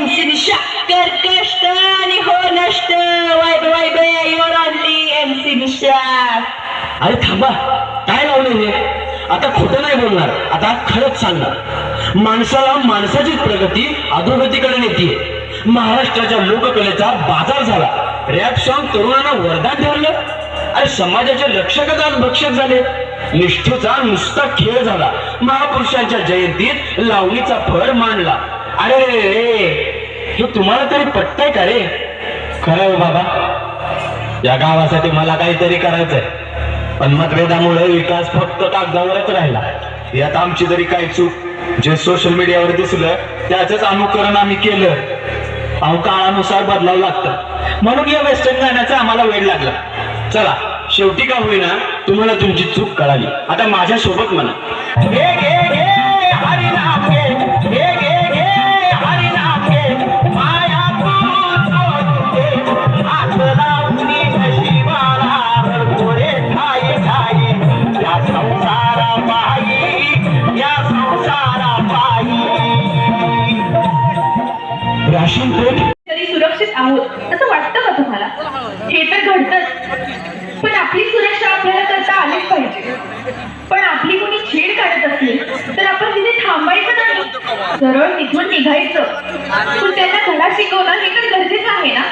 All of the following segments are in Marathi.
MC निशा कर कष्ट आणि हो नष्ट vibe vibe your only MC निशा. अरे थांबा, काय लावले हे? आता खोटं नाही बोलणार, आता खरंच सांगणार. माणसाला माणसाची प्रगती अधोगतीकडे नेतीये. महाराष्ट्राच्या लोककलेचा बाजार झाला. रॅप सॉन्ग तरुणांना वरदान ठरलं. अरे समाजाचे लक्षकदार भक्षक झाले. निष्ठेचा नुसता खेळ झाला. महापुरुषांच्या जयंतीत लावणीचा फळ मांडला. अरे रे, हे तुम्हाला तरी पटतंय का रे? खरं बाबा, या गावासाठी मला काहीतरी करायचंय, पण मतभेदामुळे विकास फक्त कागदावरच राहिला. यात आमची तरी काय चूक? जे सोशल मीडियावर दिसलं त्याच अनुकरण आम्ही केलं. अहो, काळानुसार बदलावं लागतं, म्हणून या वेस्टर्न गाण्याचा आम्हाला वेळ लागला. चला, शेवटी का होईना तुम्हाला तुमची चूक कळाली. आता माझ्या सोबत म्हणा, घे घे घे हरिनाम घे, घे घे घे हरिनाम घे, माया तू घे, हात लावणी नशिबाला भरपुरे ठाई ठाई, या संसारा पायी, या संसारा पायी. राशीन पेठ तरी सुरक्षित आहोत असं वाटतं का तुम्हाला? हे तर घडतंच, पण आपली सुरक्षा आपल्याला करता आलीच पाहिजे. पण आपली कोणी छेड काढत असली तर आपण तिथे थांबायचं नाही, सरळ तिथून निघायचं. पण त्यांना धडा शिकवणं हे तर गरजेचं आहे ना.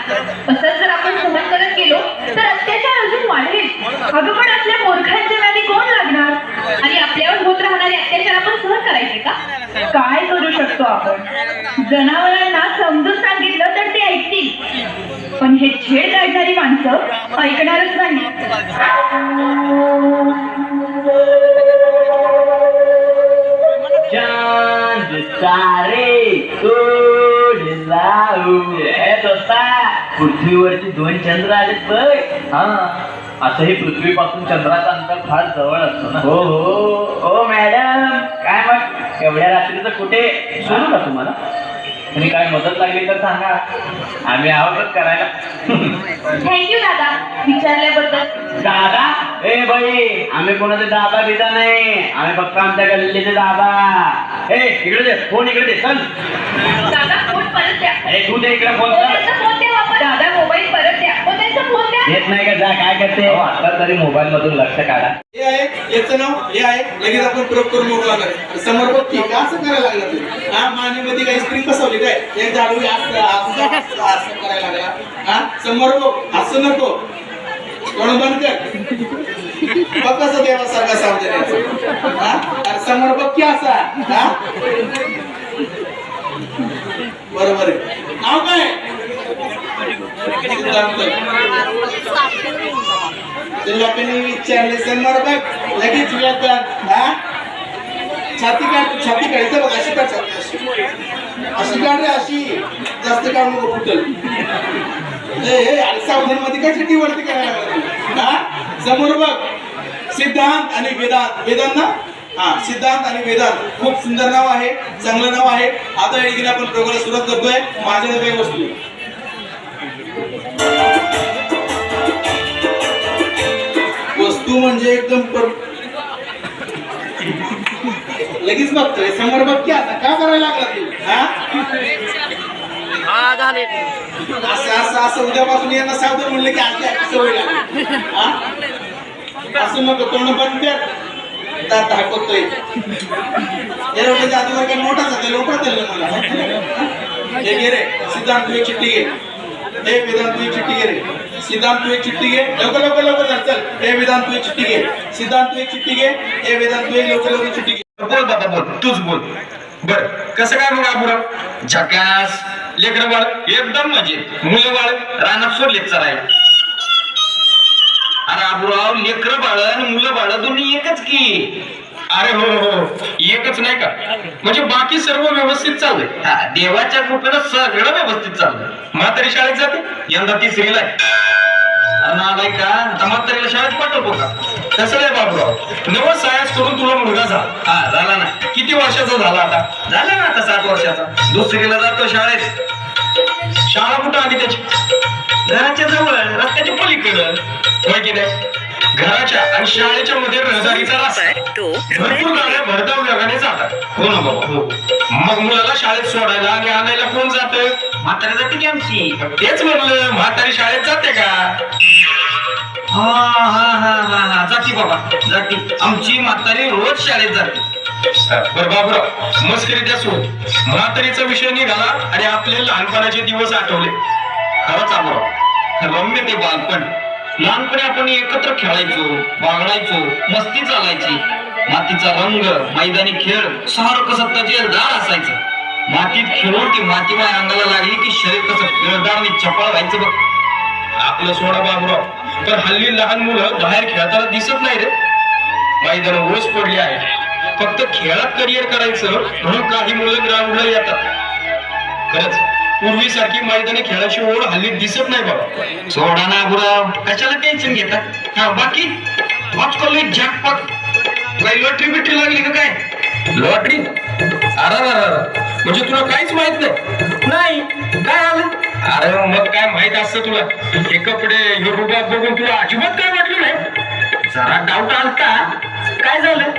असंच जर आपण सहन करत गेलो तर अत्याचार अजून वाढेल. अगं, पण आपल्या मूर्खांच्या नादी कोण लागणार? आणि आपल्यावर होत राहणारे अत्याचार आपण सहन करायचे का? काय करू शकतो आपण? जनावरांना समजून सांगितलं तर ते ऐकतील, पण हे छेड काढणारी माणसं ऐकणारच नाही. चांद तारे तोड लावू, हे दोस्ता, पृथ्वीवरची 2 चंद्र आलेत बघ. हा, असंही पृथ्वीपासून चंद्राचं अंतर फार जवळ असतं ना. हो हो हो मॅडम, काय मग एवढ्या रात्रीचं कुठे? सोडू का तुम्हाला? आणि काय मदत लागली तर सांगा, आम्ही आहोतच करायला. थँक्यू दादा विचारल्याबद्दल. दादा? ए बाई, आम्ही कोणाचे दादा बिदा नाही, आम्ही फक्त आमच्या गल्लीचे दादा. ए इकडे दे फोन, इकडे दे, चल. दादा फोन परत द्या. अरे तू दे इकडे फोन. फोन द्या वापस. दादा मोबाईल परत द्या. त्यांचा फोन द्या. येत नाही का? जा, काय करते? आता तरी मोबाईल मधून लक्ष काढा. हे आहे, याचं नाव हे आहे, लगेच आपण प्रयोग करून मोकळा कर. समोर बघ की असं करायला लागला तू. हा, मानेमध्ये काही स्क्रीन बसवली काय? एक झाडू असं करायला लागला. हा, समोर बघ, हसू नको, तोंड बंद कर. बघ कसं देवासारखा सावधान. हा, अरे समोर बघ की असा. हा, बरोबर आहे. नाव काय? तुला कोणी विचारले समोर बघ, लगेच येतात. हा, छाती काढ, छाती काढायचं बघ, अशी काढ, अशी काढ रे, अशी जास्त काढ नको, फुटल. सावधान मध्ये काय चिठी वरती करायला लागला. हा, समोर बघ, सिद्धांत आणि वेदांत. वेदांत ना? हा, सिद्धांत आणि वेदांत खूप सुंदर नाव आहे, चांगलं नाव आहे. आता या आपण प्रोग्राम सुरुवात करतोय. माझ्या काही वस्तू वस्तू म्हणजे एकदम लगेच बघतोय. समोर बघ की आता काय करायला लागला तू? असं असं असं उद्यापासून यांना सावधान म्हणलं की आज सवय लागली. असं नको, तोंड बंद कर, दात दाखवतोय. जादूवर काय मोठा झाला, लोकात मला. हे घे रे सिद्धांत, तू एक चिठ्ठी घे. हे वेदांत, तू एक चिठ्ठी घे रे. सिद्धांत, तू एक चिठ्ठी घे. लवकर लवकर लवकर चल. हे वेदांत, तू एक चिठ्ठी घे. सिद्धांत, तू एक चिठ्ठी घे. हे वेदांत, तू एक लवकर लवकर चिठ्ठी घे. बोल बाबा, बोल, तूच बोल. बर, कसं काय मग आबुराव? झकास. लेकर बाळ एकदम मजेत. मुलं बाळ रानात सोडलेत चरायला. अरे आबुराव, लेकर बाळ आणि मुलं बाळ दोन्ही एकच की. अरे हो हो, एकच नाही का? म्हणजे बाकी सर्व व्यवस्थित चाललंय. हा, देवाच्या कृपेनं सगळं व्यवस्थित चाललंय. म्हातारी शाळेत जाते, यंदा 3रीला आहे. नाही का? आता म्हातारीला शाळेत पाठवतो का? कसं नाही बाबूराव, नवं सायन्स करून तुला मुलगा झाला. हा, झाला ना. किती वर्षाचा झाला आता? झाला ना आता 7 वर्षाचा. 2रीला जातो शाळेत. शाळा कुठं आली त्याची? घराच्या जवळ, रस्त्याच्या पलीकडं. होय की नाही? घराच्या आणि शाळेच्या मध्ये रहदारीचा रस्ता भरपूर गाड्या भरधाव वेगाने जातात. हो ना बाबा हो. मग मुलाला शाळेत सोडायला आणि आणायला कोण जात? म्हातारी जाते की आमची. तेच म्हणलं म्हातारी शाळेत जाते का? हा जाती बाबा जाती. आमची म्हातारी रोज शाळेत जाते. बरं बाबूराव मस्करीच्या सोड. म्हातारीचा विषय निघाला आणि आपले लहानपणाचे दिवस आठवले. खरंच बाबूराव रम्य ते बालपण. लहानपणी आपण एकत्र खेळायचो, बागडायचो, मस्ती चालायची. मातीचा रंग, मैदानी खेळ सारखं सत्ताचे दार असायचं. मातीत खेळून ती माती माझ्या अंगाला लागली की शरीर कसं खेळदार आणि चपळ व्हायचं बघ. आपलं सोडा बाबूराव, तर हल्ली लहान मुलं बाहेर खेळताना दिसत नाही रे. मैदान ओस पडली आहे. फक्त खेळात करिअर करायचं म्हणून काही मुलं ग्राउंडला येतात. खरंच पूर्वीसारखी मैदानी खेळाची ओढ हल्ली दिसत नाही बाबा. सोडा ना बाबूराव, कशाला टेन्शन घेतात? हा बाकी वाचकोले जॅकपॉट काही लॉटरी बिटरी लागली का काय? लॉटरी? अरे म्हणजे तुला काहीच माहित नाही? काय आलं? अरे मग काय माहित असतं तुला? हे कपडे हे रुबाब बघून तुला अजिबात काय वाटलं नाही? जरा डाऊट आलता. काय झालं?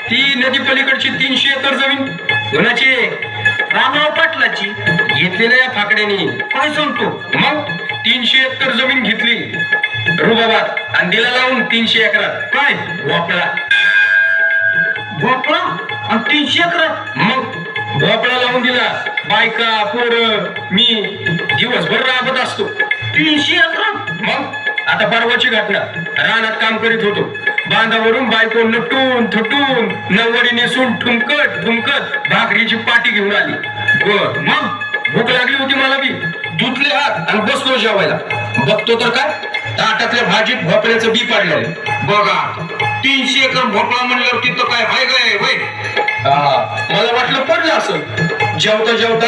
ती नदी पलीकडची 300 एकर जमीन कोणाची? रामराव पाटलाची. घेतलेल्या या फाकड्यानी. काय सांगतो? मग 300 एकर जमीन घेतली रुबाबात आणि दिला लावून 300 एकरात. काय भोपळा? भोपळा आणि 300 एकरात? मग भोपळा लावून दिला. बायका पोरं मी दिवसभर राबत असतो. 300 एकरात? मग आता परवाची घटना. रानात काम करीत होतो. बांधावरून बायको नटून थटून नवरी नेसून ठुमकत ठुमकत भाकरीची पाटी घेऊन आली. बर मग भूक लागली होती मला बी. धुतले हात आणि बसलो जेवायला. बघतो तर काय ताटातल्या भाजीत भोपळ्याचं बी पाडलेलं. बघा 300 एकर भोपळा म्हणल्यावर तिथं काय हाय काय वय. मला वाटलं पडलं असं. जेवता जेवता